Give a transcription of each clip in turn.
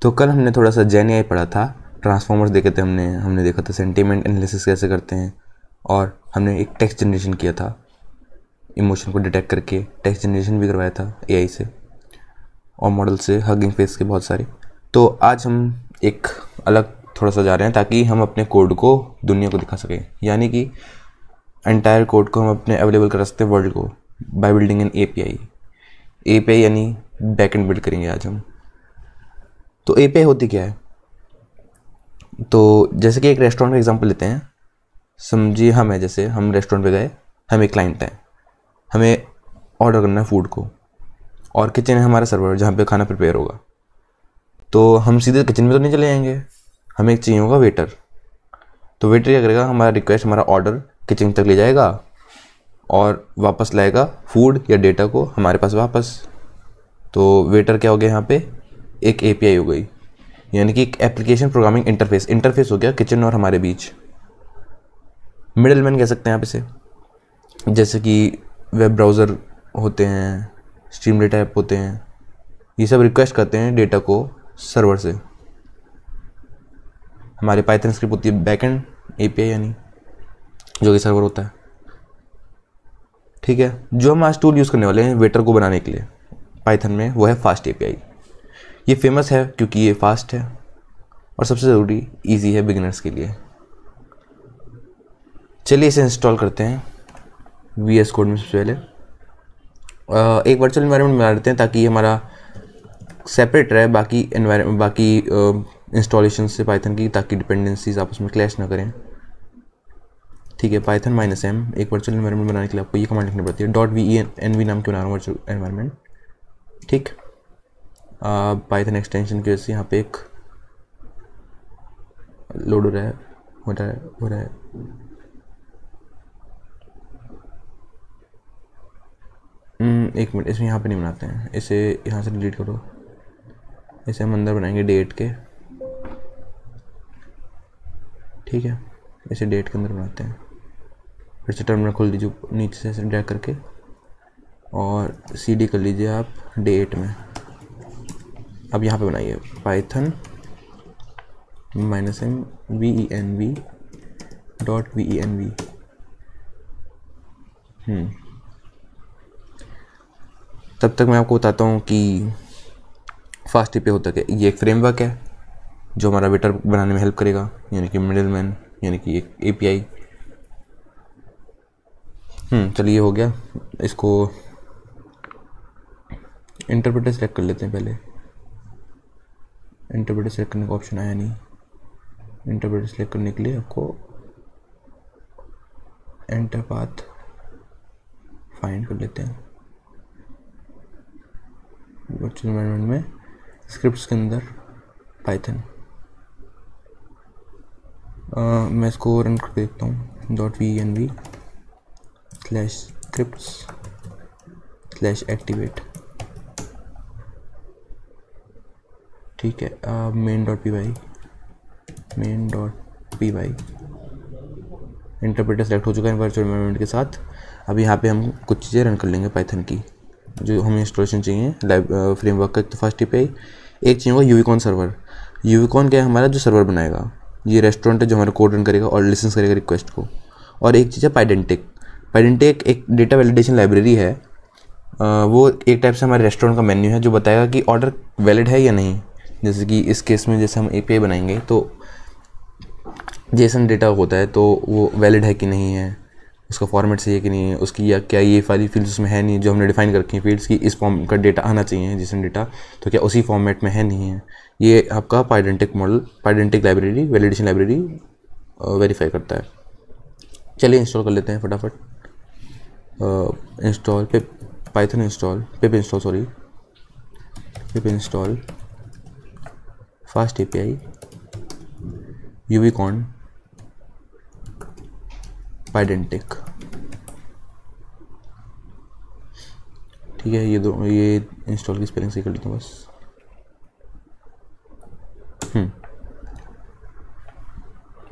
तो कल हमने थोड़ा सा जेन एआई पढ़ा था, ट्रांसफॉर्मर्स देखे थे हमने देखा था सेंटीमेंट एनालिसिस कैसे करते हैं, और हमने एक टेक्स्ट जनरेशन किया था, इमोशन को डिटेक्ट करके टेक्स्ट जनरेशन भी करवाया था एआई से और मॉडल से, हगिंग फेस के बहुत सारे। तो आज हम एक अलग थोड़ा सा जा रहे हैं ताकि हम अपने कोड को दुनिया को दिखा सकें, यानी कि एंटायर कोड को हम अपने अवेलेबल कर सकते हैं वर्ल्ड को बाय बिल्डिंग एन एपीआई यानी बैकएंड बिल्ड करेंगे आज हम। तो एपीआई होती क्या है? तो जैसे कि एक रेस्टोरेंट का एग्जांपल लेते हैं। समझिए हम रेस्टोरेंट पे गए, हम एक क्लाइंट हैं, हमें ऑर्डर करना है फूड को, और किचन है हमारा सर्वर जहाँ पे खाना प्रिपेयर होगा। तो हम सीधे किचन में तो नहीं चले जाएंगे, हमें एक चाहिए होगा वेटर। तो वेटर क्या करेगा, हमारा रिक्वेस्ट, हमारा ऑर्डर किचन तक ले जाएगा और वापस लाएगा फूड या डेटा को हमारे पास वापस। तो वेटर क्या हो गया, यहाँ पे एक एपीआई हो गई, यानी कि एक एप्लीकेशन प्रोग्रामिंग इंटरफेस हो गया किचन और हमारे बीच। मिडिल मैन कह सकते हैं आप इसे, जैसे कि वेब ब्राउज़र होते हैं, स्ट्रीम डेटा ऐप होते हैं, ये सब रिक्वेस्ट करते हैं डेटा को सर्वर से। हमारे पाइथन स्क्रिप्ट होती है बैकएंड एपीआई, यानी जो कि सर्वर होता है। ठीक है, जो हम आज टूल यूज़ करने वाले हैं वेटर को बनाने के लिए पाइथन में, वो है फास्ट एपीआई। ये फेमस है क्योंकि ये फास्ट है और सबसे ज़रूरी इजी है बिगिनर्स के लिए। चलिए इसे इंस्टॉल करते हैं वीएस कोड में। सबसे पहले एक वर्चुअल एनवायरनमेंट बना लेते हैं ताकि हमारा सेपरेट रहे बाकी इंस्टॉलेशन से पाइथन की, ताकि डिपेंडेंसीज आपस में क्लैश ना करें। ठीक है, पाइथन -m एक वर्चुअल एनवायरनमेंट बनाने के लिए आपको ये कमांड लिखनी पड़ती है, .venv नाम की बना रहा हूँ वर्चुअल एनवायरनमेंट। ठीक, पाइथन एक्सटेंशन की वजह से यहाँ पे एक लोड हो रहा है। एक मिनट, इसमें यहाँ पे नहीं बनाते हैं, इसे यहाँ से डिलीट करो। इसे हम अंदर बनाएंगे डेट के। ठीक है, इसे डेट के अंदर बनाते हैं। फिर से टर्मिनल खोल दीजिए नीचे से ड्रैग करके, और cd कर लीजिए आप डेट में। अब यहाँ पे बनाइए पाइथन -m .venv। तब तक मैं आपको बताता हूँ कि फास्ट एपीआई होता क्या। ये एक फ्रेमवर्क है जो हमारा वेटर बनाने में हेल्प करेगा, यानी कि मिडिल मैन, यानी कि एक एपीआई। चलिए हो गया। इसको इंटरप्रेटर सेलेक्ट कर लेते हैं पहले। इंटरप्रेटर सेलेक्ट करने का ऑप्शन आया नहीं। इंटरप्रेटर सेलेक्ट करने के लिए आपको एंटर पाथ फाइंड कर लेते हैं वर्चुअल एनवायरनमेंट में, स्क्रिप्ट्स के अंदर पाइथन। मैं इसको रन कर देखता हूँ, .venv/scripts/activate। ठीक है, main.py इंटरप्रेटर सेलेक्ट हो चुका है वर्चुअल एनवायरनमेंट के साथ। अब यहाँ पे हम कुछ चीज़ें रन कर लेंगे पाइथन की, जो हमें इंस्टॉलेशन चाहिए फ्रेमवर्क का। तो फर्स्ट एपीआई एक चाहिए होगा यूविकॉन सर्वर। यूविकॉन क्या है, हमारा जो सर्वर बनाएगा, ये रेस्टोरेंट है जो हमारा कोड रन करेगा और लिसन करेगा रिक्वेस्ट को। और एक चीज़ है पाइडेंटिक एक डेटा वैलिडेशन लाइब्रेरी है। वो एक टाइप से हमारे रेस्टोरेंट का मेन्यू है जो बताएगा कि ऑर्डर वैलिड है या नहीं। जैसे कि इस केस में जैसे हम एपीआई बनाएंगे तो जेसन डेटा होता है, तो वो वैलिड है कि नहीं है, उसका फॉर्मेट सही है कि नहीं है, उसकी या क्या ये वाली फील्ड्स उसमें है नहीं जो हमने डिफाइन कर रखी हैं फील्ड्स की, इस फॉर्म का डेटा आना चाहिए जेसन डेटा, तो क्या उसी फॉर्मेट में है नहीं है। ये आपका pydantic library, validation library verify करता है। चलिए इंस्टॉल कर लेते हैं फटाफट। Pip install fast API uvicorn pydantic. ठीक है, ये इंस्टॉल की स्पेलिंग सही कर लेता हूँ बस।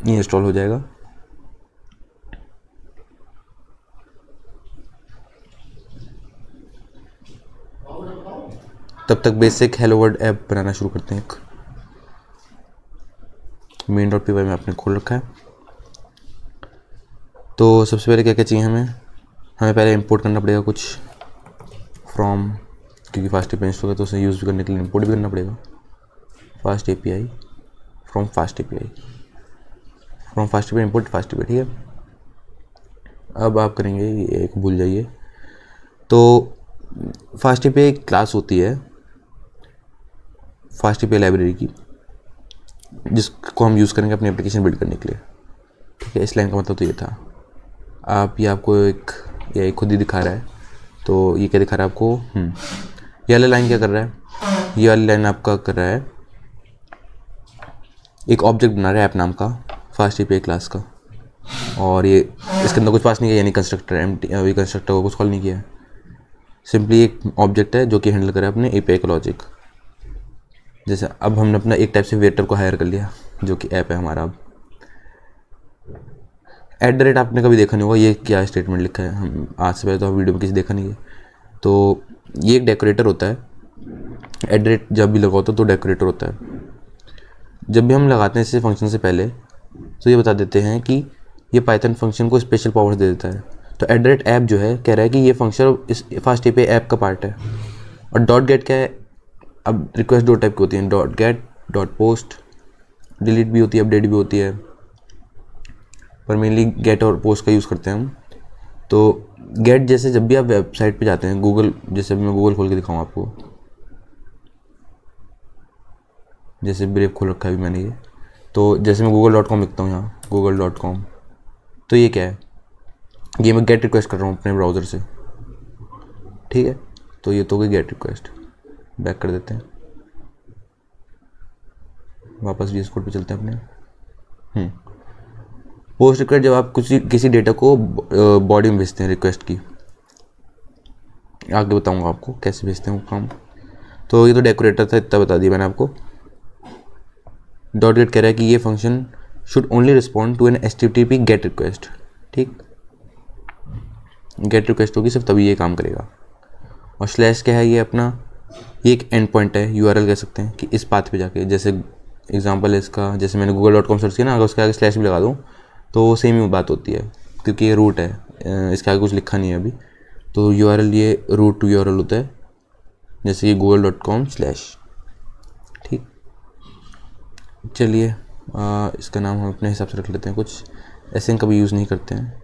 ये इंस्टॉल हो जाएगा। तब तक बेसिक हेलो वर्ल्ड ऐप बनाना शुरू करते हैं। main.py में आपने खोल रखा है। तो सबसे पहले क्या क्या चाहिए हमें पहले इंपोर्ट करना पड़ेगा कुछ फ्रॉम, क्योंकि फास्ट एपीआई इंस्टॉल है तो उसे यूज़ करने के लिए इंपोर्ट भी करना पड़ेगा। Fast API from fast API import fast API, ठीक है। अब आप करेंगे ये एक भूल जाइए। तो फास्ट एपीआई क्लास होती है फास्ट एपीआई लाइब्रेरी की, जिसको हम यूज़ करेंगे अपनी एप्लीकेशन बिल्ड करने के लिए, ठीक है। इस लाइन का मतलब तो ये था। आप ये आपको ये खुद ही दिखा रहा है। तो ये क्या दिखा रहा है आपको, ये वाला लाइन क्या कर रहा है, ये वाली लाइन आपका कर रहा है एक ऑब्जेक्ट बना रहा है ऐप नाम का फास्ट एपीआई क्लास का, और ये इसके अंदर कुछ पास नहीं किया, यानी कंस्ट्रक्टर एम्प्टी कंस्ट्रक्टर को कुछ कॉल नहीं किया है। सिंपली एक ऑब्जेक्ट है जो कि हैंडल करे अपने एपीआई का लॉजिक। जैसे अब हमने अपना एक टाइप से वेटर को हायर कर लिया जो कि ऐप है हमारा। अब @ आपने कभी देखा नहीं होगा, ये क्या स्टेटमेंट लिखा है, हम आज से पहले तो वीडियो में किसी देखा नहीं है। तो ये एक डेकोरेटर होता है, @ जब भी लगा होता है तो डेकोरेटर होता है। जब भी हम लगाते हैं इसे फंक्शन से पहले तो ये बता देते हैं कि ये पाइथन फंक्शन को स्पेशल पावर्स दे देता है। तो @ ऐप जो है कह रहा है कि ये फंक्शन इस फास्ट एपीआई ऐप का पार्ट है। और .get क्या है, अब रिक्वेस्ट दो टाइप की होती हैं, .get, .post, डिलीट भी होती है, अपडेट भी होती है, पर मेनली गेट और पोस्ट का यूज़ करते हैं हम। तो गेट जैसे जब भी आप वेबसाइट पे जाते हैं, गूगल, जैसे मैं गूगल खोल के दिखाऊँ आपको, जैसे ब्रेव खोल रखा है अभी मैंने ये, तो जैसे मैं google.com लिखता हूँ यहाँ google.com, तो ये क्या है, ये मैं गेट रिक्वेस्ट कर रहा हूँ अपने ब्राउज़र से, ठीक है। तो ये तो हो गई गेट रिक्वेस्ट। बैक कर देते हैं, वापस VS कोड पे चलते हैं अपने। पोस्ट रिक्वेस्ट जब आप किसी डेटा को बॉडी में भेजते हैं रिक्वेस्ट की, आगे बताऊंगा आपको कैसे भेजते हैं वो काम। तो ये तो डेकोरेटर था, इतना बता दिया मैंने आपको। .get कह रहा है कि ये function should only respond to an HTTP get request, ठीक। गेट रिक्वेस्ट होगी सिर्फ तभी ये काम करेगा। और स्लैश क्या है, ये अपना ये एक एंड पॉइंट है, URL कह सकते हैं कि इस पाथ पे जाके, जैसे एग्जांपल है इसका, जैसे मैंने google.com सर्च किया ना, अगर उसके आगे स्लैश भी लगा दूँ तो सेम ही बात होती है, क्योंकि ये रूट है, इसके आगे कुछ लिखा नहीं है अभी। तो URL ये रूट टू URL होता है, जैसे ये google.com/, ठीक। चलिए इसका नाम हम अपने हिसाब से रख लेते हैं, कुछ एसिंक कभी यूज़ नहीं करते हैं,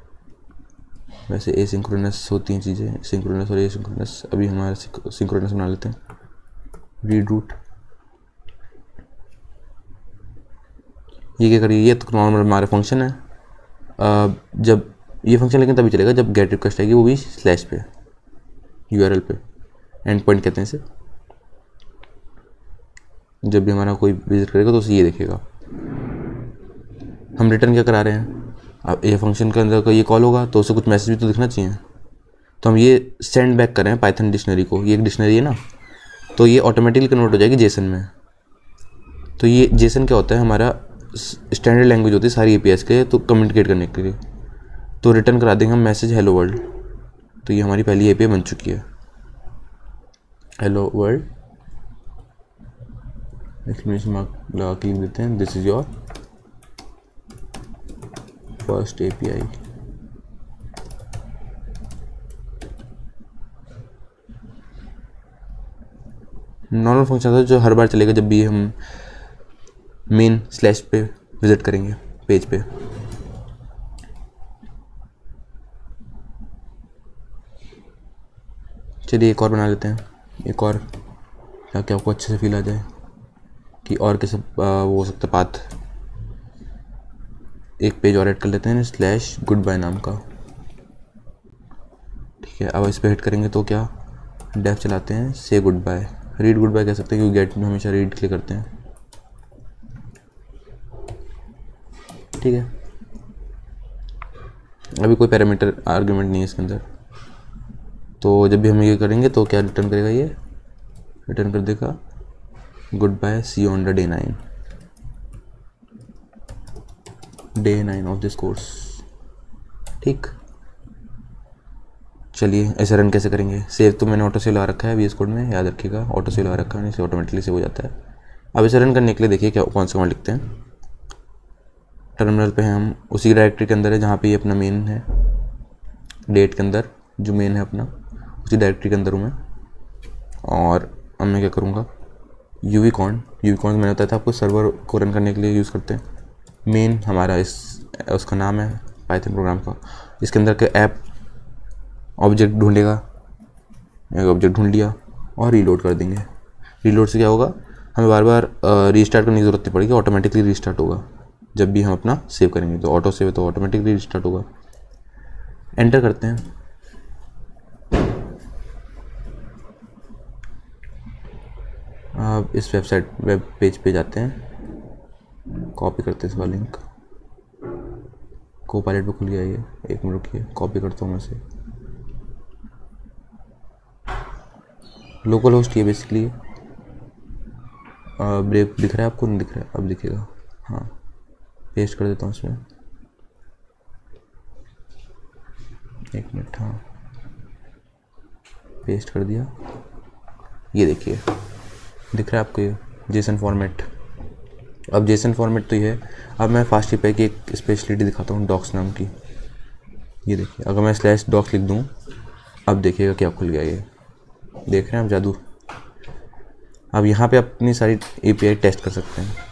वैसे एसिंक्रोनस होती हैं चीज़ें, सिंक्रोनस और एसिंक्रोनस। अभी हमारा सिंक्रोनस बना लेते हैं, रीड रूट। ये क्या करिए, ये तो नॉर्मल हमारा फंक्शन है। जब ये फंक्शन लेकिन तभी चलेगा जब गेट रिक्वेस्ट आएगी, वो भी स्लैश पे, URL पे, एंड पॉइंट कहते हैं इसे। जब भी हमारा कोई विजिट करेगा तो उसे ये देखेगा। हम रिटर्न क्या करा रहे हैं, अब ये फंक्शन के अंदर का ये कॉल होगा तो उसे कुछ मैसेज भी तो दिखना चाहिए। तो हम ये सेंड बैक कर रहे हैं पाइथन डिक्शनरी को, ये एक डिक्शनरी है ना, तो ये ऑटोमेटिकली कन्वर्ट हो जाएगी जेसन में। तो ये जेसन क्या होता है, हमारा स्टैंडर्ड लैंग्वेज होती है सारी एपीआईज के तो कम्युनिकेट करने के लिए। तो रिटर्न करा देंगे हम मैसेज हेलो वर्ल्ड। तो ये हमारी पहली एपीआई बन चुकी है, हेलो वर्ल्ड, एक्सक्लेमेशन मार्क लगा के लिख देते हैं, this is your first API. Normal function था जो हर बार चलेगा जब भी हम मेन स्लैश पे विजिट करेंगे पेज पे। चलिए एक और बना लेते हैं, एक और, ताकि आपको अच्छे से फील आ जाए कि और कैसे वो हो सकता पाथ। एक पेज और ऐड कर लेते हैं स्लैश गुड बाय नाम का, ठीक है। अब इस पर हिट करेंगे तो क्या, डेफ चलाते हैं, say goodbye, read goodbye कह सकते हैं क्योंकि गेट में हमेशा रीड क्लिक करते हैं, ठीक है। अभी कोई पैरामीटर आर्गुमेंट नहीं है इसके अंदर। तो जब भी हम ये करेंगे तो क्या रिटर्न करेगा, ये रिटर्न कर देगा goodbye, see you on the day 9 of this course, ठीक। चलिए ऐसे रन कैसे करेंगे, सेव तो मैंने ऑटो सेव लगा रखा है VS कोड में, याद रखिएगा ऑटो सेव लगा रखा है, इसे ऑटोमेटिकली सेव हो जाता है। अब इसे रन करने के लिए देखिए क्या कौन सा कमांड लिखते हैं, टर्मिनल पे हैं हम, उसी डायरेक्टरी के अंदर है जहाँ पे ये अपना मेन है, डेट के अंदर जो मेन है अपना, उसी डायरेक्टरी के अंदर हूँ मैं। और अब मैं क्या करूँगा, यूवीकॉन मैंने बताया था आपको, सर्वर को रन करने के लिए यूज़ करते हैं। मेन हमारा उसका नाम है पाइथन प्रोग्राम का, इसके अंदर के ऐप ऑब्जेक्ट ढूंढेगा, एक ऑब्जेक्ट ढूंढ लिया और रीलोड कर देंगे। रीलोड से क्या होगा, हमें बार बार रीस्टार्ट करने की ज़रूरत नहीं पड़ेगी, ऑटोमेटिकली रीस्टार्ट होगा जब भी हम अपना सेव करेंगे। तो ऑटो सेव है तो ऑटोमेटिकली रीस्टार्ट होगा। एंटर करते हैं। अब इस वेब पेज पे जाते हैं, कॉपी करते हैं इसका लिंक, कोपायलट पे खुल गया ये, एक मिनट रुकिए, कॉपी करता हूँ मैं इसे। लोकल होस्ट ये बेसिकली ब्रेक दिख रहा है आपको, नहीं दिख रहा है, अब दिखेगा, हाँ पेस्ट कर देता हूँ इसमें, एक मिनट, हाँ पेस्ट कर दिया। ये देखिए दिख रहा है आपको ये जेसन फॉर्मेट। अब जेसन फॉर्मेट तो ये है। अब मैं फास्टएपीआई की एक स्पेशलिटी दिखाता हूँ, डॉक्स नाम की। ये देखिए, अगर मैं /docs लिख दूँ, अब देखिएगा क्या खुल गया, ये देख रहे हैं आप जादू। अब यहाँ पे अपनी सारी एपीआई टेस्ट कर सकते हैं।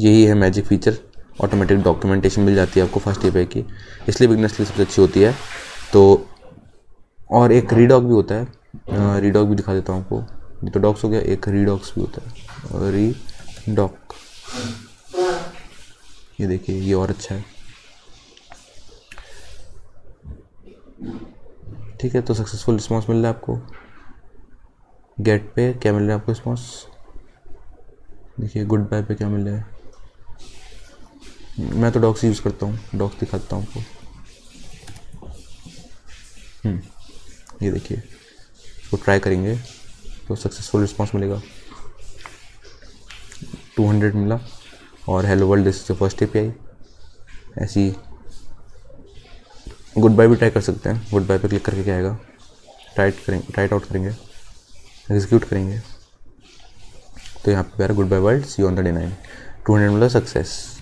यही है मैजिक फीचर, ऑटोमेटिक डॉक्यूमेंटेशन मिल जाती है आपको फास्टएपीआई की, इसलिए बिगनर्स के लिए सबसे अच्छी होती है। तो और एक रीडॉक भी होता है, रीडॉक भी दिखा देता हूँ आपको। ये तो डॉक्स हो गया, एक रीडॉक्स भी होता है, रीडॉक। ये देखिए, ये और अच्छा है। ठीक है, तो सक्सेसफुल रिस्पॉन्स मिल रहा है आपको। गेट पे क्या मिल रहा है आपको रिस्पॉन्स, देखिए गुड बाय पे क्या मिल रहा है। मैं तो डॉक्स यूज़ करता हूँ, डॉक्स दिखाता हूँ आपको। ये देखिए, इसको ट्राई करेंगे तो सक्सेसफुल रिस्पॉन्स मिलेगा, 200 मिला। और hello world this is the first API. ऐसी गुड बाय भी ट्राई कर सकते हैं। गुड बाय पे क्लिक करके क्या आएगा, ट्राइट आउट करेंगे, एग्जीक्यूट करेंगे, तो यहाँ पे goodbye world, see on the day 9, 200 मिला, सक्सेस।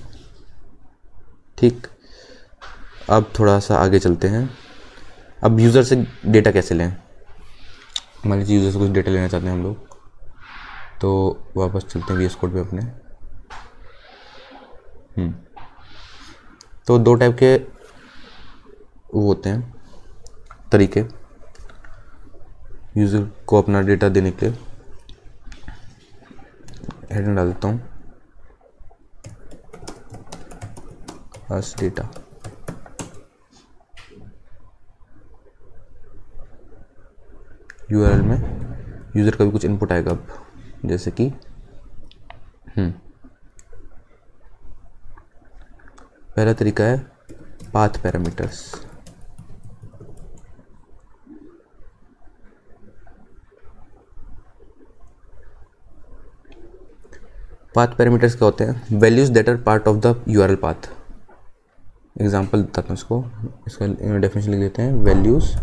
ठीक, अब थोड़ा सा आगे चलते हैं। अब यूज़र से डेटा कैसे लें, मान लीजिए यूज़र से कुछ डेटा लेना चाहते हैं हम लोग, तो वापस चलते हैं वीएस कोड पे अपने। तो दो टाइप के वो होते हैं तरीके यूज़र को अपना डेटा देने के लिए। हेडर डाल देता हूँ, बस डेटा। यूआरएल में यूज़र का भी कुछ इनपुट आएगा अब, जैसे कि पहला तरीका है पाथ पैरामीटर्स। पाथ पैरामीटर्स क्या होते हैं, values that are part of the URL path. Example बताता हूँ इसको, इसका डेफिनेशन लिख लेते हैं, values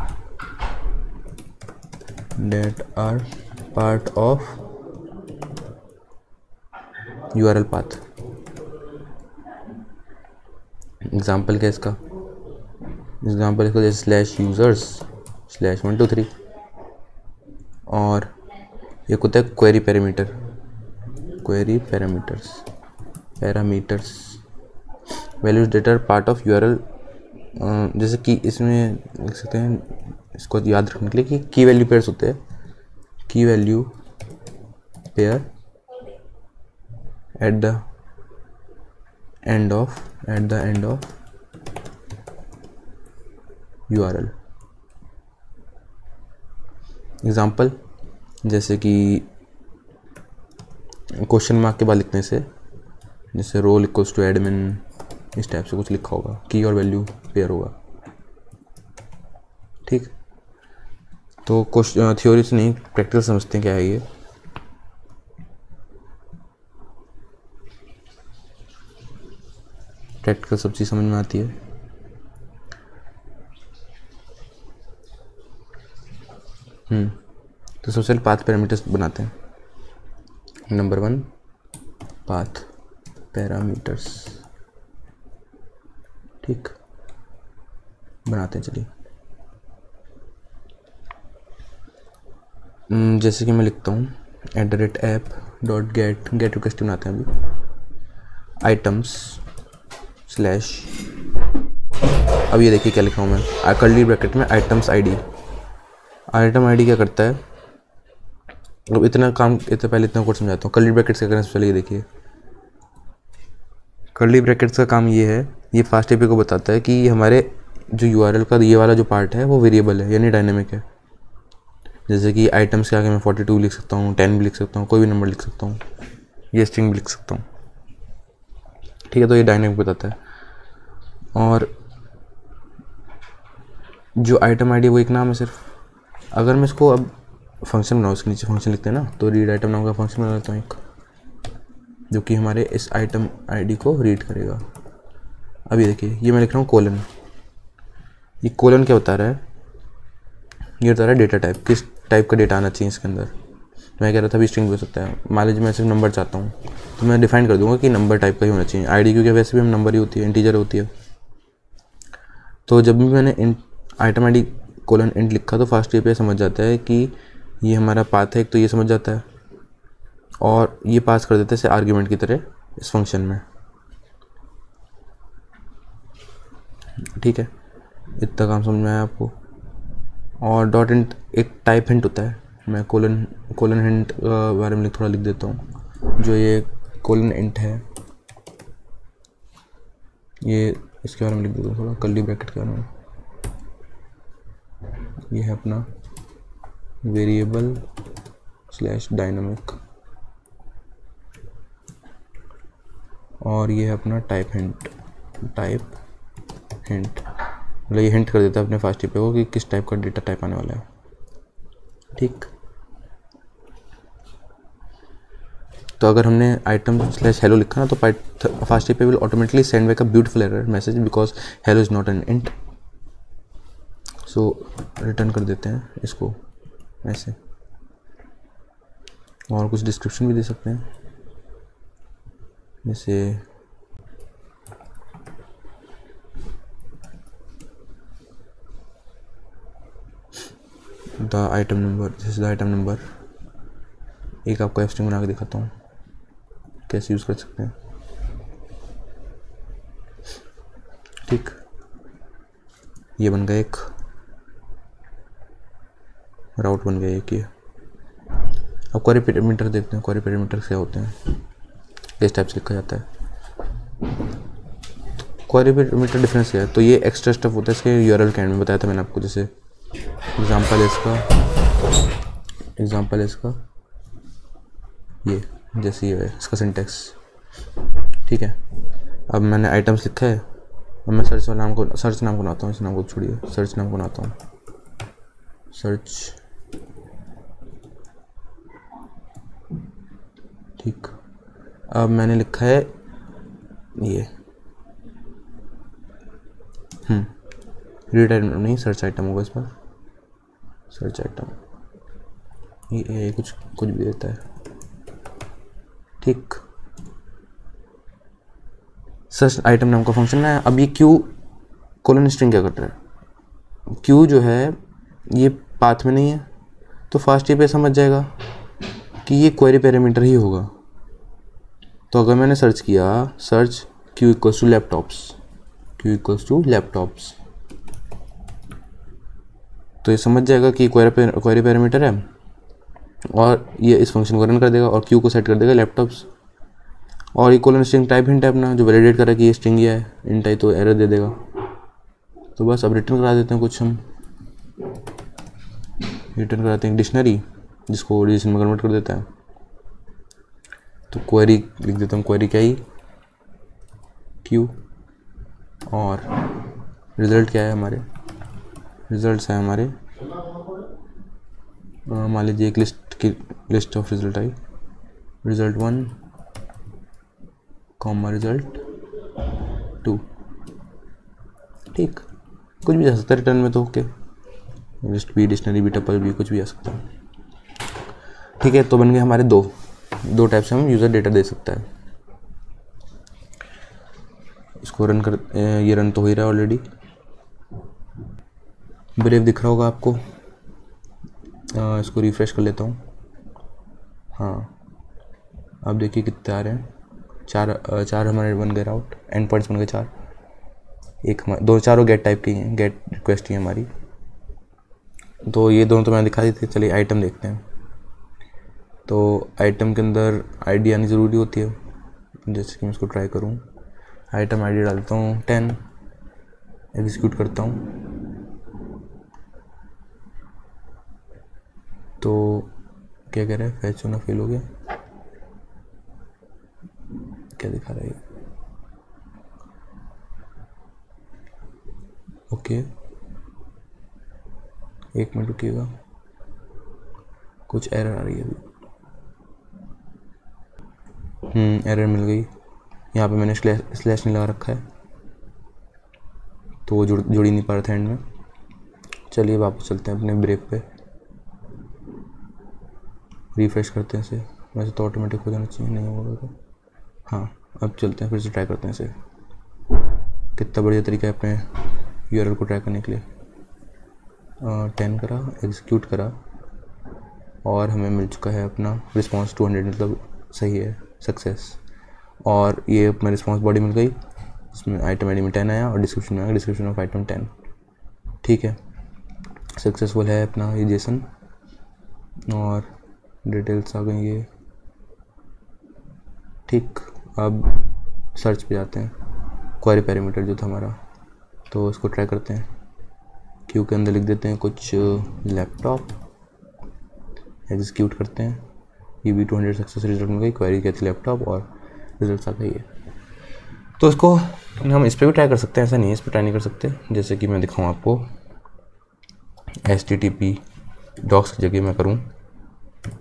that are part of URL path. Example क्या है इसका, एग्जांपल इसको जैसे /users/123। और एक होता है query parameters values data are part of URL. जैसे कि इसमें लिख सकते हैं, इसको याद रखने के लिए कि की वैल्यू पेयर्स होते हैं, की value pair at the end of URL. Example जैसे कि क्वेश्चन मार्क के बाद लिखने से, जैसे रोल इक्वल्स टू एडमिन, इस टाइप से कुछ लिखा होगा, की और वैल्यू पेयर होगा। ठीक, तो क्वेश्चन थ्योरी से नहीं, प्रैक्टिकल समझते हैं क्या है ये। प्रैक्टिकल सब चीज़ समझ में आती है। तो सबसे पहले पाथ पैरामीटर्स बनाते हैं। नंबर 1 पाथ पैरामीटर्स, ठीक, बनाते हैं। चलिए जैसे कि मैं लिखता हूँ @app.get गेट रिक्वेस्ट बनाते हैं अभी आइटम्स स्लैश, अब ये देखिए क्या लिखा हूँ मैं, कर्ली ब्रैकेट में आइटम्स आईडी। आइटम आईडी क्या करता है, अब इतना पहले इतना कोड समझाता हूँ। कर्ली ब्रैकेट्स क्या करने से पहले ये देखिए, कर्ली ब्रैकेट्स का काम ये है, ये फास्ट एपी को बताता है कि हमारे जो यूआरएल का ये वाला जो पार्ट है वो वेरिएबल है यानी डायनेमिक है। जैसे कि आइटम्स के आगे मैं 42 लिख सकता हूँ, 10 भी लिख सकता हूँ, कोई भी नंबर लिख सकता हूँ, ये स्ट्रिंग भी लिख सकता हूँ, ठीक है। तो ये डायनेमिक बताता है। और जो आइटम आईडी वो एक नाम है सिर्फ। अगर मैं इसको अब फंक्शन बनाऊँ, इसके नीचे फंक्शन लिखते हैं ना, तो रीड आइटम नाम का फंक्शन बना लेता हूँ एक, जो कि हमारे इस आइटम आईडी को रीड करेगा। अब ये देखिए, ये मैं लिख रहा हूँ कोलन। ये कोलन क्या बता रहा है, ये बता रहा है डेटा टाइप, किस टाइप का डेटा आना चाहिए इसके अंदर। मैं कह रहा था भी स्ट्रिंग हो सकता है, मान लीजिए मैं सिर्फ नंबर चाहता हूँ तो मैं डिफाइन कर दूंगा कि नंबर टाइप का ही होना चाहिए। आईडी क्योंकि वैसे भी हम नंबर ही होती है, इंटीजर होती है। तो जब भी मैंने आइटम आईडी कोलन इंट लिखा तो फास्ट एपीआई समझ जाता है कि ये हमारा पाथ है, तो ये समझ जाता है और ये पास कर देता है इसे आर्ग्यूमेंट की तरह इस फंक्शन में, ठीक है। इतना काम समझ में आया आपको। और डॉट इंट एक टाइप हिंट होता है, मैं कोलन हिंट बारे में थोड़ा लिख देता हूँ। जो ये कोलन इंट है, ये इसके बारे में लिख देता हूँ थोड़ा, कर्ली ब्रैकेट के बारे में। ये है अपना वेरिएबल स्लैश डायनामिक, और ये है अपना टाइप हिंट मतलब ये हिंट कर देता है अपने फास्ट एपीआई को कि किस टाइप का डेटा टाइप आने वाला है, ठीक। तो अगर हमने आइटम स्लैश हेलो लिखा ना, तो fast API will automatically send back a beautiful error message because hello is not an int. So return कर देते हैं इसको ऐसे, और कुछ डिस्क्रिप्शन भी दे सकते हैं, जैसे the item number, this is the item number. एक आपको एफ स्ट्रिंग बना के दिखाता हूँ कैसे यूज़ कर सकते हैं, ठीक। ये बन गया एक राउट, बन गया एक ये। अब क्वेरी पैरामीटर देखते हैं, क्वेरी पैरामीटर क्या होते हैं, किस टाइप से लिखा जाता है। क्वेरी पैरामीटर डिफरेंस क्या है, तो ये एक्स्ट्रा स्टफ होता है इसके यूआरएल के एंड में, बताया था मैंने आपको। जैसे एग्जांपल है इसका ये, जैसे ये है इसका सिंटेक्स, ठीक है। अब मैंने आइटम्स लिखा है, अब मैं सर्च नाम को बनाता हूँ, इस नाम को छोड़िए, सर्च नाम को बनाता हूँ, सर्च, ठीक। अब मैंने लिखा है ये रीड आइटम नहीं, सर्च आइटम होगा इस पर, सर्च आइटम ये कुछ भी देता है, ठीक। सर्च आइटम नाम का फंक्शन है। अब ये क्यू कोलन स्ट्रिंग क्या करता है, क्यू जो है ये पाथ में नहीं है, तो फास्ट एपीआई समझ जाएगा कि ये क्वेरी पैरामीटर ही होगा। तो अगर मैंने सर्च किया, search q equals to laptops, तो ये समझ जाएगा कि क्वेरी पैरामीटर है और ये इस फंक्शन को रन कर देगा और क्यू को सेट कर देगा लैपटॉप्स। और ये कोलन स्ट्रिंग टाइप हिंट है अपना, जो वैलिडेट कर रहा है कि ये स्ट्रिंग ही है, इंट है, तो एरर दे देगा। तो बस अब रिटर्न करा देते हैं कुछ, हम रिटर्न कराते हैं डिक्शनरी, जिसको डिक्शन में कन्वर्ट कर देता है। तो क्वेरी लिख देता हूँ, क्वेरी क्या ही क्यू, और रिजल्ट क्या है हमारे, रिजल्ट्स है हमारे, मान लीजिए एक list of result I, result 1 comma result 2, ठीक। कुछ भी जा सकता है रिटर्न में, तो ओके, लिस्ट भी, डिक्शनरी भी, टपल भी, कुछ भी आ सकता है, ठीक है। तो बन गए हमारे दो टाइप से हम यूज़र डेटा दे सकता है। इसको रन कर, ये रन तो हो ही रहा है ऑलरेडी। ब्रेव दिख रहा होगा आपको। इसको रिफ्रेश कर लेता हूँ। हाँ, अब देखिए कितने आ रहे हैं। चार हमारे बन गए राउट, एंड पॉइंट्स बन गए 4। एक हमारे दो चारों गेट टाइप की हैं, गेट रिक्वेस्ट ही है हमारी। तो ये दोनों तो मैंने दिखा दी थी। चलिए आइटम देखते हैं। तो आइटम के अंदर आईडी आनी ज़रूरी होती है। जैसे कि मैं इसको ट्राई करूँ, आइटम आईडी डालता हूँ 10, एग्जीक्यूट करता हूँ। तो क्या कह रहा है, फैच होना फेल हो गया। क्या दिखा रहा है? ओके, एक मिनट रुकिएगा, कुछ एरर आ रही है अभी। एरर मिल गई। यहाँ पे मैंने स्लैश नहीं लगा रखा है, तो वो जुड़ ही नहीं पा रहा था एंड में। चलिए वापस चलते हैं अपने ब्रेक पे, रिफ्रेश करते हैं इसे। वैसे तो ऑटोमेटिक हो जाना चाहिए, नहीं होगा तो। हाँ, अब चलते हैं, फिर से ट्राई करते हैं इसे। कितना बढ़िया तरीका है अपने यूआरएल को ट्राई करने के लिए। 10 करा, एग्जीक्यूट करा, और हमें मिल चुका है अपना रिस्पॉन्स 200, मतलब सही है, सक्सेस। और ये अपना रिस्पॉन्स बॉडी मिल गई, इसमें आइटम आईडी में 10 आया और डिस्क्रिप्शन में आया डिस्क्रिप्शन ऑफ आइटम 10। ठीक है, सक्सेसफुल है अपना ये जेसन। और डिटेल्स आ गई ये। ठीक, अब सर्च पे जाते हैं, क्वेरी पैरामीटर जो था हमारा, तो इसको ट्राई करते हैं। क्यू के अंदर लिख देते हैं कुछ लैपटॉप, एग्जीक्यूट करते हैं। ये भी 200 सक्सेस रिजल्ट मिल गई। क्वेरी क्या थी, लैपटॉप, और रिजल्ट आ गई है। तो इसको हम इस पर भी ट्राई कर सकते हैं, ऐसा नहीं है इस पर ट्राई नहीं कर सकते। जैसे कि मैं दिखाऊँ आपको, HTTP डॉक्स की जगह मैं करूँ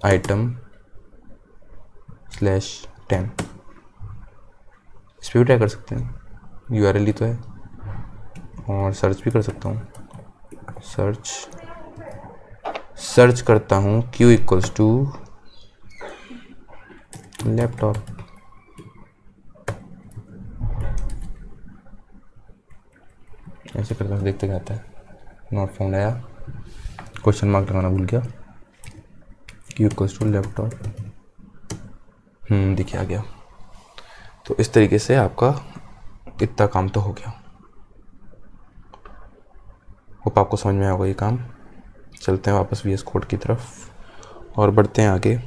item/10, इस पर भी ट्राई कर सकते हैं। URL ही तो है। और सर्च भी कर सकता हूँ। सर्च करता हूँ Q = लैपटॉप। ऐसे करता हूँ, देखते क्या आता है। नॉट फाउंड आया, क्वेश्चन मार्क लगाना भूल गया। Q = laptop. देखिए आ गया। तो इस तरीके से आपका इतना काम तो हो गया। होप आपको समझ में आएगा ये काम। चलते हैं वापस VS कोड की तरफ और बढ़ते हैं आगे।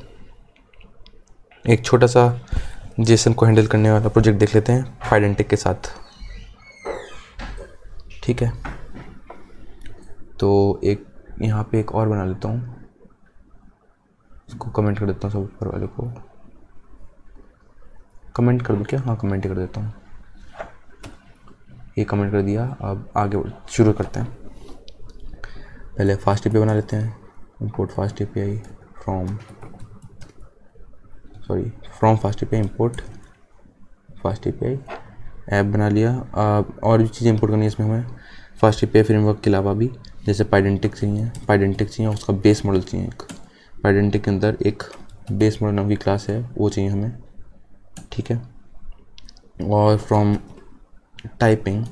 एक छोटा सा जेसन को हैंडल करने वाला प्रोजेक्ट देख लेते हैं फाइडेंटिक के साथ। ठीक है, तो एक यहाँ पे एक और बना लेता हूँ। इसको कमेंट कर देता हूँ, सब ऊपर वाले को कमेंट कर दूँ क्या? हाँ, कमेंट ही कर देता हूँ। ये कमेंट कर दिया। अब आगे शुरू करते हैं। पहले फास्ट API बना लेते हैं। Import fast API from fast API import fast API। App बना लिया। और भी चीज़ें इंपोर्ट करनी है इसमें हमें फास्ट API फ्रेमवर्क के अलावा भी। जैसे पाइडेंटिक चाहिए, उसका बेस मॉडल चाहिए। एक पाइडेंटिक के अंदर एक बेस मॉडल नाम की क्लास है, वो चाहिए हमें। ठीक है, और फ्रॉम टाइपिंग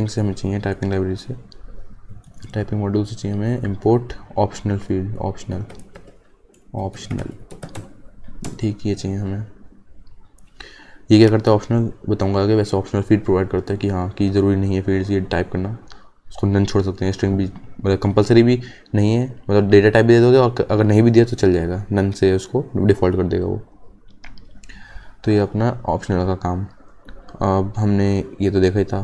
से हमें चाहिए, टाइपिंग लाइब्रेरी से, टाइपिंग मॉड्यूल से चाहिए हमें इंपोर्ट ऑप्शनल फील्ड, ऑप्शनल। ठीक, ये चाहिए हमें। ये क्या करता है ऑप्शनल, बताऊंगा आगे। वैसे ऑप्शनल फील्ड प्रोवाइड करता है कि हाँ कि ज़रूरी नहीं है फील्ड्स ये टाइप करना, उसको नन छोड़ सकते हैं। स्ट्रिंग भी मतलब कंपलसरी भी नहीं है, मतलब डेटा टाइप भी दे दोगे और अगर नहीं भी दिया तो चल जाएगा, नन से उसको डिफ़ॉल्ट कर देगा वो। तो ये अपना ऑप्शनल का काम। अब हमने ये तो देखा ही था।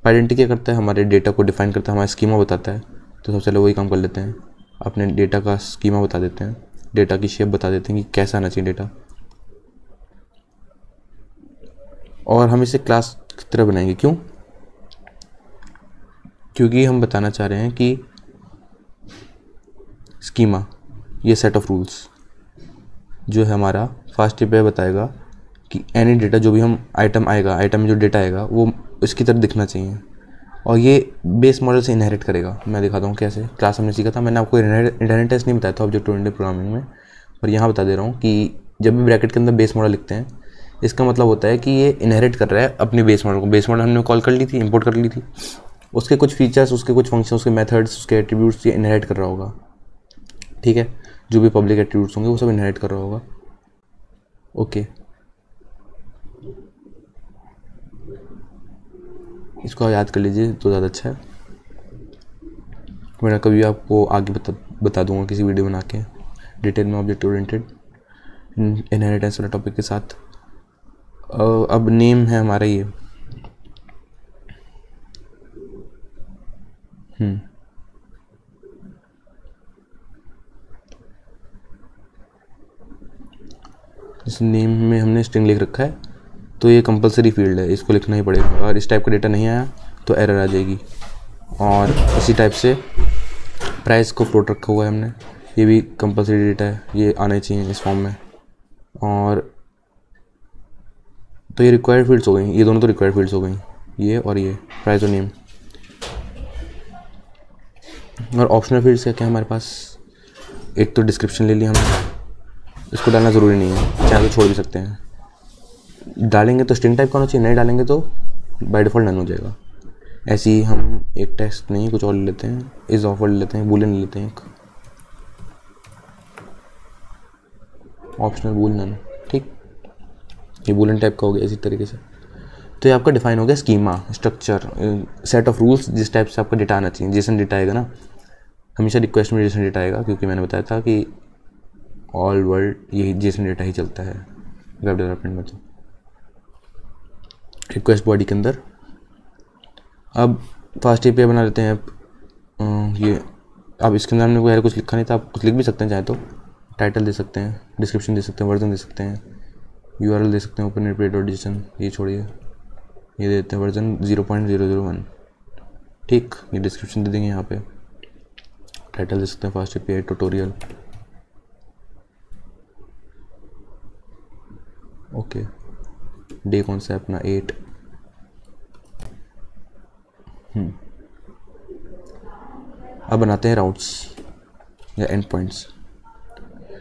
पाइडेंटिक क्या करता है, हमारे डेटा को डिफाइन करता है, हमारा स्कीमा बताता है। तो सबसे पहले वही काम कर लेते हैं, अपने डेटा का स्कीमा बता देते हैं, डेटा की शेप बता देते हैं कि कैसा आना चाहिए डेटा। और हम इसे क्लास की तरह बनाएंगे। क्यों? क्योंकि हम बताना चाह रहे हैं कि स्कीमा, ये सेट ऑफ रूल्स जो है हमारा फास्ट API बताएगा कि एनी डेटा जो भी हम आइटम में जो डेटा आएगा वो इसकी तरह दिखना चाहिए। और ये बेस मॉडल से इनहेरिट करेगा। मैं दिखाता हूँ कैसे। क्लास हमने सीखा था, मैंने आपको इनहेरिटेंस नहीं बताया था ऑब्जेक्ट ओरिएंटेड प्रोग्रामिंग में, पर यहाँ बता दे रहा हूँ कि जब भी ब्रैकेट के अंदर बेस मॉडल लिखते हैं इसका मतलब होता है कि ये इनहेरिट कर रहा है अपनी बेस मॉडल को। बेस मॉडल हमने कॉल कर ली थी, इंपोर्ट कर ली थी, उसके कुछ फीचर्स, उसके कुछ फंक्शन, उसके मेथड्स, उसके एट्रीब्यूट्स ये इनहेरिट कर रहा होगा। ठीक है, जो भी पब्लिक एट्रीब्यूट्स होंगे वो सब इनहेरिट कर रहा होगा। ओके, इसको याद कर लीजिए तो ज़्यादा अच्छा है। मैं कभी आपको आगे बता दूंगा किसी वीडियो बना के डिटेल में ऑब्जेक्ट ओरिएंटेड इनहेरिटेंस वाले टॉपिक के साथ। अब नेम है हमारा ये, इस नेम में हमने स्ट्रिंग लिख रखा है, तो ये कंपलसरी फील्ड है, इसको लिखना ही पड़ेगा। अगर इस टाइप का डेटा नहीं आया तो एरर आ जाएगी। और इसी टाइप से प्राइस को फ्लोट रखा हुआ है हमने, ये भी कंपलसरी डेटा है, ये आना चाहिए इस फॉर्म में। और तो ये रिक्वायर्ड फील्ड्स हो गई, ये दोनों तो रिक्वायर्ड फील्ड्स हो गई, ये और ये प्राइस और नेम। और ऑप्शनल फील्ड्स क्या क्या हमारे पास, एक तो डिस्क्रिप्शन ले लिया हमने, इसको डालना ज़रूरी नहीं है, चाहे तो छोड़ भी सकते हैं। डालेंगे तो स्ट्रिंग टाइप का होना चाहिए, नहीं डालेंगे तो बाय डिफ़ॉल्ट नन हो जाएगा। ऐसे ही हम एक टेक्स्ट नहीं कुछ और ले लेते हैं, इज ऑफर ले लेते हैं, बूलियन ले लेते हैं, एक ऑप्शनल बूल नन। ठीक, ये बूलियन टाइप का हो गया इसी तरीके से। तो ये आपका डिफाइन हो गया schema, structure, set of rules, जिस टाइप से आपका डेटा आना चाहिए। जेसन डेटा आएगा ना, हमेशा रिक्वेस्ट में जेसन डेटा आएगा, क्योंकि मैंने बताया था कि ऑल वर्ल्ड यही जेसन डेटा ही चलता है वेब डेवलपमेंट में। तो रिक्वेस्ट बॉडी के अंदर अब फास्ट एपीआई बना लेते हैं। ये अब इसके अंदर हमने कोई कुछ लिखा नहीं था, आप कुछ लिख भी सकते हैं चाहे तो, टाइटल दे सकते हैं, डिस्क्रिप्शन दे सकते हैं, वर्जन दे सकते हैं, यूआरएल दे सकते हैं, ओपन एपीआई डॉट जेसन, ये छोड़िए, ये देते हैं वर्जन 0.001। ठीक, ये डिस्क्रिप्शन दे देंगे, यहाँ पे टाइटल दे सकते हैं fast API tutorial. Okay, day कौन सा है अपना 8। अब बनाते हैं राउट्स या एंड पॉइंट्स।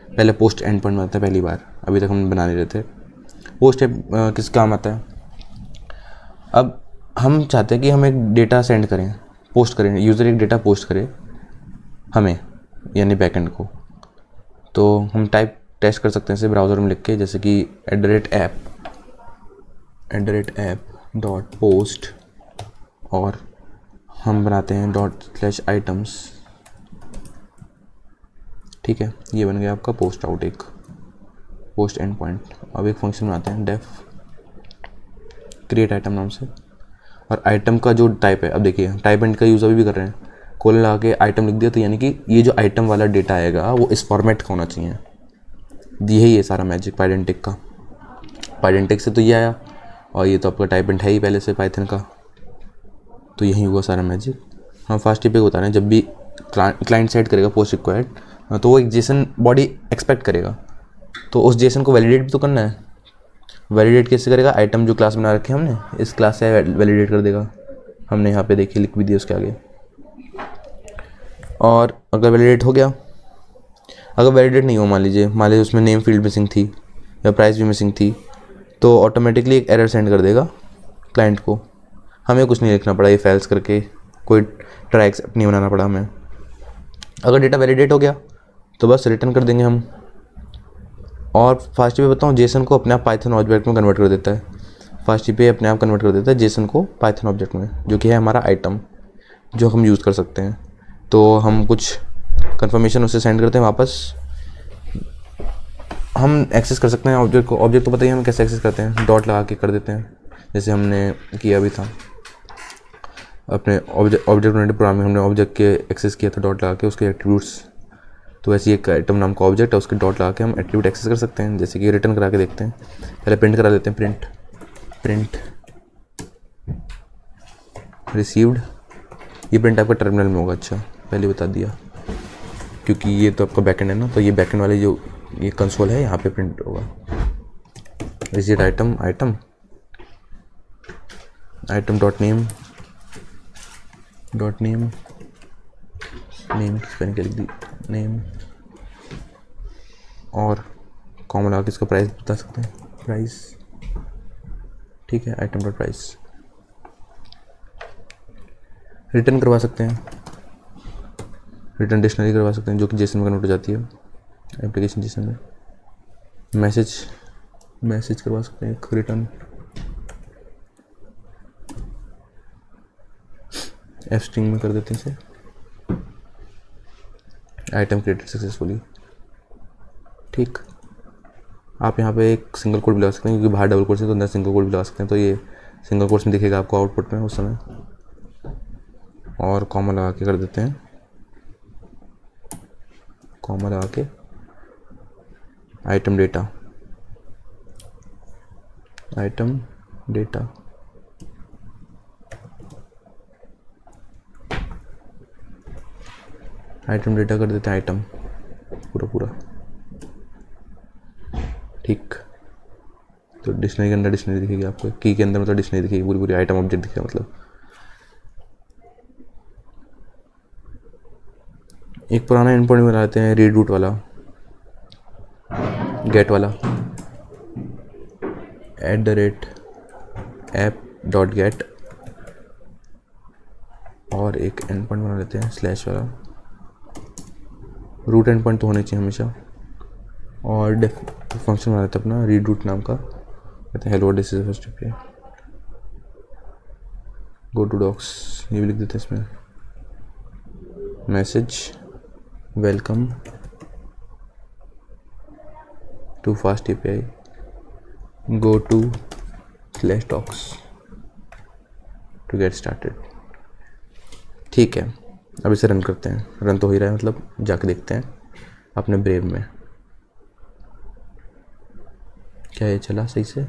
पहले पोस्ट एंड पॉइंट बनाते हैं पहली बार, अभी तक हम बना नहीं रहे थे। पोस्ट किस काम आता है, अब हम चाहते हैं कि हम एक डेटा सेंड करें, पोस्ट करें, यूज़र एक डेटा पोस्ट करे हमें, यानी बैकएंड को। तो हम टाइप टेस्ट कर सकते हैं इसे ब्राउज़र में लिख के, जैसे कि @app.post, और हम बनाते हैं ./items। ठीक है, ये बन गया आपका पोस्ट आउट, एक पोस्ट एंड पॉइंट। अब एक फंक्शन बनाते हैं डेफ क्रिएट आइटम नाम से, और आइटम का जो टाइप है, अब देखिए टाइप एंड का यूज़ अभी भी कर रहे हैं, कोलन लगा के आइटम लिख दिया, तो यानी कि ये जो आइटम वाला डेटा आएगा वो इस फॉर्मेट का होना चाहिए। यही है सारा मैजिक पाइडेंटिक का। पाइडेंटिक से तो ये आया, और ये तो आपका टाइप एंड है ही पहले से पाइथन का, तो यही हुआ सारा मैजिक। हम फास्ट एपीआई बता रहे हैं, जब भी क्लाइंट साइड करेगा पोस्ट रिक्वायर्ड, तो वो एक जेसन बॉडी एक्सपेक्ट करेगा, तो उस जेसन को वैलिडेट भी तो करना है। वैलिडेट कैसे करेगा, आइटम जो क्लास बना रखे हैं हमने, इस क्लास से वैलिडेट कर देगा। हमने यहाँ पे देखिए लिख भी दिया उसके आगे। और अगर वैलिडेट हो गया, अगर वैलिडेट नहीं हो, मान लीजिए उसमें नेम फील्ड मिसिंग थी या प्राइस भी मिसिंग थी, तो ऑटोमेटिकली एक एरर सेंड कर देगा क्लाइंट को। हमें कुछ नहीं लिखना पड़ा, ये फेल्स करके कोई ट्राई एक्सेप्ट नहीं बनाना पड़ा हमें। अगर डेटा वैलिडेट हो गया तो बस रिटर्न कर देंगे हम। और फास्ट एपीआई बताऊँ, जेसन को अपने आप पाइथन ऑब्जेक्ट में कन्वर्ट कर देता है। फास्ट एपीआई अपने आप कन्वर्ट कर देता है जेसन को पाइथन ऑब्जेक्ट में, जो कि है हमारा आइटम, जो हम यूज़ कर सकते हैं। तो हम कुछ कंफर्मेशन उसे सेंड करते हैं वापस, हम एक्सेस कर सकते हैं ऑब्जेक्ट को। ऑब्जेक्ट तो पता ही हम कैसे एक्सेस करते हैं, डॉट लगा के कर देते हैं, जैसे हमने किया भी था अपने ऑब्जेक्ट ओरिएंटेड प्रोग्राम में। हमने ऑब्जेक्ट के एक्सेस किया था डॉट लगा के उसके एट्रीब्यूट्स। तो ऐसी एक आइटम नाम का ऑब्जेक्ट है, उसके डॉट लगा के हम एट्रीब्यूट एक्सेस कर सकते हैं। जैसे कि रिटर्न करा के देखते हैं, पहले प्रिंट करा देते हैं, प्रिंट रिसीव्ड। ये प्रिंट आपका टर्मिनल में होगा, अच्छा पहले बता दिया, क्योंकि ये तो आपका बैकएंड है ना, तो ये बैकएंड वाले जो ये कंसोल है यहाँ पे प्रिंट होगा। रिसीव्ड आइटम डॉट नेम किस पेन के लिख दी, नेम, और कॉमा लगा के इसका प्राइस बता सकते हैं, प्राइस ठीक है, आइटम डॉट प्राइस। रिटर्न करवा सकते हैं, रिटर्न डिक्शनरी करवा सकते हैं जो कि जेसन में कन्वर्ट हो जाती है एप्लीकेशन जेसन में। मैसेज करवा सकते हैं, एक रिटर्न एफ स्ट्रिंग में कर देते हैं इसे। Item created successfully. ठीक, आप यहाँ पे एक सिंगल कोड भी लगा सकते हैं क्योंकि बाहर डबल कोड से तो अंदर सिंगल कोड भी लगा सकते हैं, तो ये सिंगल कोड्स में दिखेगा आपको आउटपुट में उस समय। और कॉमा लगा के कर देते हैं, कॉमा लगा के item data, item data item data कर देते हैं, आइटम पूरा। ठीक, तो डिक्शनरी के अंदर डिक्शनरी दिखेगी आपको, की के अंदर मतलब डिक्शनरी दिखेगी, पूरी आइटम ऑब्जेक्ट दिखेगा मतलब। एक पुराना एंड पॉइंट बना लेते हैं, रीड रूट वाला, गेट वाला, @app.get, और एक एंड पॉइंट बना लेते हैं स्लैश वाला। रूट एंड पॉइंट तो होने चाहिए हमेशा। और फंक्शन बना लेते हैं अपना रीड रूट नाम का, कहते हैं hello this is first API, go to docs, ये भी लिख देते हैं इसमें। Message welcome to FastAPI, go to /docs to get started. ठीक है, अब इसे रन करते हैं। रन तो हो ही रहा है, मतलब जाके देखते हैं अपने ब्रेव में क्या ये चला सही से,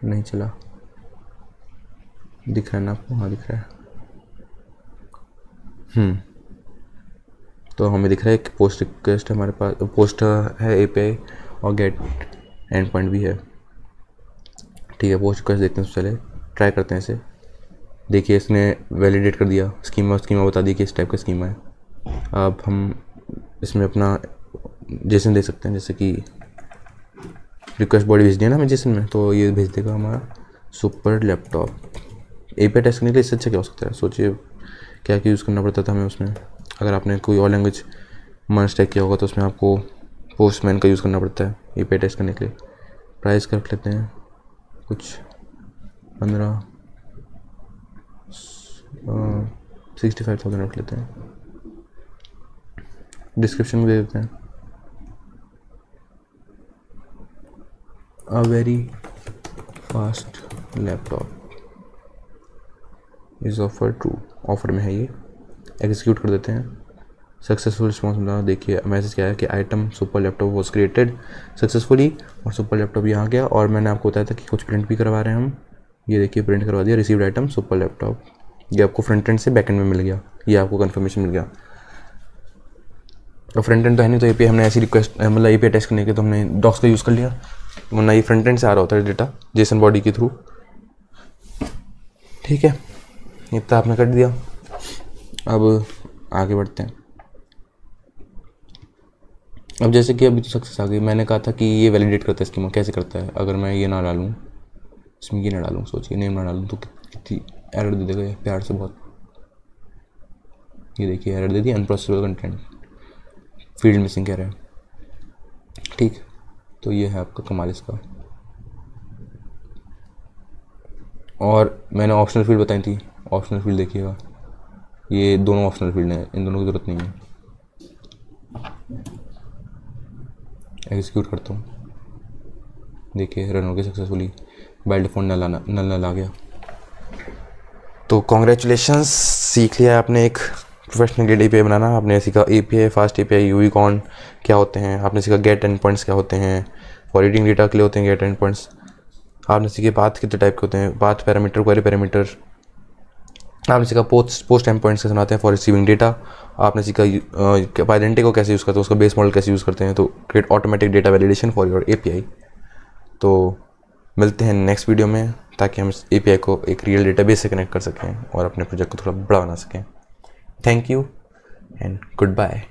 नहीं चला। दिख रहा है ना आपको? हाँ दिख रहा है। तो हमें दिख रहा है कि पोस्ट रिक्वेस्ट हमारे पास, पोस्ट है एपीआई और गेट एंड पॉइंट भी है। ठीक है, पोस्ट रिक्वेस्ट देखते हैं, चले ट्राई करते हैं इसे। देखिए इसने वैलिडेट कर दिया, स्कीमा बता दी कि इस टाइप का स्कीमा है। अब हम इसमें अपना जेसन दे सकते हैं, जैसे कि रिक्वेस्ट बॉडी भेज दिया ना हमें जेसन में, तो ये भेज देगा हमारा सुपर लैपटॉप। एपीआई टेस्ट करने के लिए इससे अच्छा क्या हो सकता है? सोचिए क्या यूज़ करना पड़ता था हमें उसमें। अगर आपने कोई और लैंग्वेज मर्ज टाइप किया होगा तो उसमें आपको पोस्टमैन का यूज़ करना पड़ता है एपीआई टेस्ट करने के लिए। प्राइस कर लेते हैं कुछ 65,000 रख लेते हैं। डिस्क्रिप्शन में दे देते हैं a very fast laptop is offer to, offer में है ये। एग्जीक्यूट कर देते हैं। सक्सेसफुल रिस्पॉन्स मिला। देखिए मैसेज क्या है कि item super laptop was created successfully, और सुपर लैपटॉप यहाँ गया। और मैंने आपको बताया था कि कुछ प्रिंट भी करवा रहे हैं हम। ये देखिए प्रिंट करवा दिया, रिसीव्ड आइटम सुपर लैपटॉप। ये आपको फ्रंट एंड से बैक एंड में मिल गया, ये आपको कंफर्मेशन मिल गया। और फ्रंट एंड तो है नहीं, तो एपीआई हमने ऐसी रिक्वेस्ट मतलब एपीआई टेस्ट करने के तो हमने डॉक्स का यूज़ कर लिया, वरना ये फ्रंट एंड से आ रहा होता है डेटा जेसन बॉडी के थ्रू। ठीक है, इतना आपने कर दिया। अब आगे बढ़ते हैं। अब जैसे कि अभी तो सक्सेस आ गई, मैंने कहा था कि ये वैलिडेट करता है स्कीमा, कैसे करता है? अगर मैं ये ना डालूँ इसमें, ये ना डालूँ, सोचिए नेम ना डालूँ तो कितनी एरर दे देगा ये प्यार से बहुत। ये देखिए एरर दे दी, अनप्रोसेसेबल कंटेंट, फील्ड मिसिंग कह रहा है। ठीक, तो ये है आपका कमाल इसका। और मैंने ऑप्शनल फील्ड बताई थी, ऑप्शनल फील्ड देखिएगा, ये दोनों ऑप्शनल फील्ड हैं, इन दोनों की ज़रूरत नहीं है। एग्जीक्यूट करता हूँ, देखिए रन हो गया सक्सेसफुली, बाय डिफॉल्ट नल आ गया। तो कॉन्ग्रेचुलेशंस, सीख लिया आपने एक प्रोफेशनल ग्रेड एपीआई बनाना। आपने सीखा एपीआई, फास्ट एपीआई, यूनिकॉर्न क्या होते हैं, आपने सीखा गेट एंड पॉइंट्स क्या होते हैं, फॉरवर्डिंग डेटा के लिए होते हैं गेट एंड पॉइंट्स। आपने सीखे पाथ कितने टाइप के होते हैं, पाथ पैरामीटर, क्वेरी पैरामीटर। आपने सीखा पोस्ट एंड पॉइंट्स कैसे बनाते हैं फॉर रिसीविंग डेटा। आपने सीखा आइडेंटिटी को कैसे यूज़ करते हैं, उसका बेस मॉडल कैसे यूज़ करते हैं, तो create automatic data validation for your API. तो मिलते हैं नेक्स्ट वीडियो में, ताकि हम इस एपीआई को एक रियल डेटाबेस से कनेक्ट कर सकें और अपने प्रोजेक्ट को थोड़ा बड़ा बना सकें। Thank you and good bye.